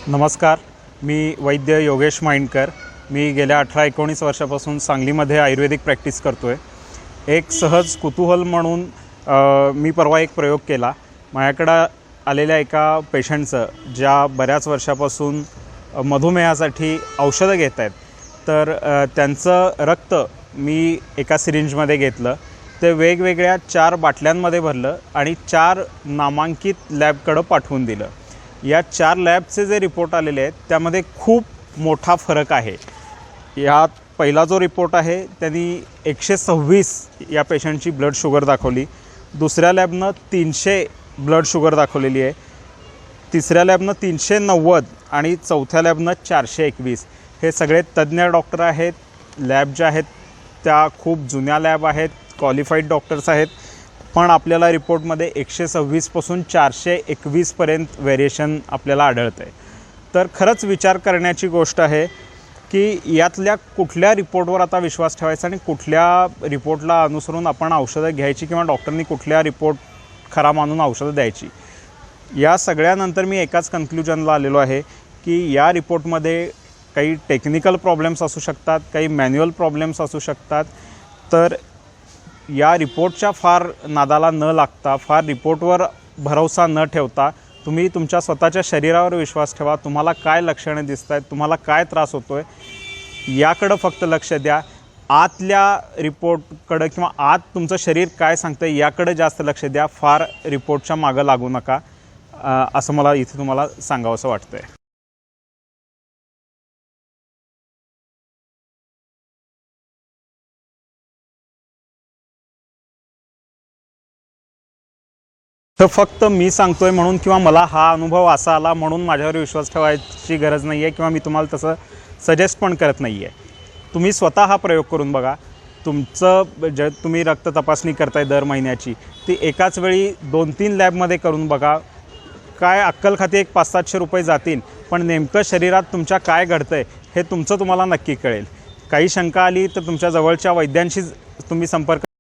नमस्कार, मी वैद्य योगेश माइंडकर। मी गेल्या 18-19 वर्षापासून सांगलीमध्ये आयुर्वेदिक प्रॅक्टिस करतो आहे। एक सहज कुतूहल म्हणून मी परवा एक प्रयोग केला। माझ्याकडे आलेल्या एका पेशंटचं ज्या बऱ्याच वर्षापासून मधुमेहासाठी औषधं घेत आहेत, तर त्यांचं रक्त मी एका सिरिंजमध्ये घेतलं, ते वेगवेगळ्या 4 बाटल्यांमध्ये भरलं आणि 4 नामांकित लॅबकडे पाठवून दिलं। या 4 लॅबचे जे रिपोर्ट आलेले आहेत त्यामध्ये खूप मोठा फरक आहे। यात पहिला जो रिपोर्ट आहे त्यांनी 126 या पेशंटची ब्लड शुगर दाखवली, दुसऱ्या लॅबनं 300 ब्लड शुगर दाखवलेली आहे, तिसऱ्या लॅबनं 390 आणि चौथ्या लॅबनं 421। हे सगळे तज्ज्ञ डॉक्टर आहेत। लॅब ज्या आहेत त्या खूप जुन्या लॅब आहेत, क्वालिफाईड डॉक्टर्स आहेत, पण आपल्याला रिपोर्टमध्ये 126 पासून 421 पर्यंत व्हेरिएशन आपल्याला आढळतं आहे। तर खरंच विचार करण्याची गोष्ट आहे की यातल्या कुठल्या रिपोर्टवर आता विश्वास ठेवायचा आणि कुठल्या रिपोर्टला अनुसरून आपण औषधं घ्यायची किंवा डॉक्टरनी कुठल्या रिपोर्ट खरा मानून औषधं द्यायची। या सगळ्यानंतर मी एकाच कन्क्लुजनला आलेलो आहे की या रिपोर्टमध्ये काही टेक्निकल प्रॉब्लेम्स असू शकतात, काही मॅन्युअल प्रॉब्लेम्स असू शकतात। तर या रिपोर्टच्या फार नादाला न लागता, फार रिपोर्टवर भरोसा न ठेवता तुम्ही तुमच्या स्वतःच्या शरीरावर विश्वास ठेवा। तुम्हाला काय लक्षणे दिसत आहेत, तुम्हाला काय त्रास होतो आहे, याकडं फक्त लक्ष द्या। आतल्या रिपोर्टकडं किंवा आत तुमचं शरीर काय सांगतं आहे याकडं जास्त लक्ष द्या। फार रिपोर्टच्या मागं लागू नका, असं मला इथे तुम्हाला सांगावंसं वाटतं आहे। तर फक्त मी सांगतोय म्हणून किंवा मला हा अनुभव असा आला म्हणून माझ्यावर विश्वास ठेवायची गरज नाही आहे किंवा मी तुम्हाला तसं सजेस्ट पण करत नाही आहे। तुम्ही स्वतः हा प्रयोग करून बघा। तुमचं जे तुम्ही रक्त तपासणी करताय दर महिन्याची, ती एकाच वेळी 2-3 लॅबमध्ये करून बघा। काय अक्कलखाती एक 500-700 रुपये जातील, पण नेमकं शरीरात तुमच्या काय घडतं आहे हे तुमचं तुम्हाला नक्की कळेल। काही शंका आली तर तुमच्या जवळच्या वैद्यांशी तुम्ही संपर्क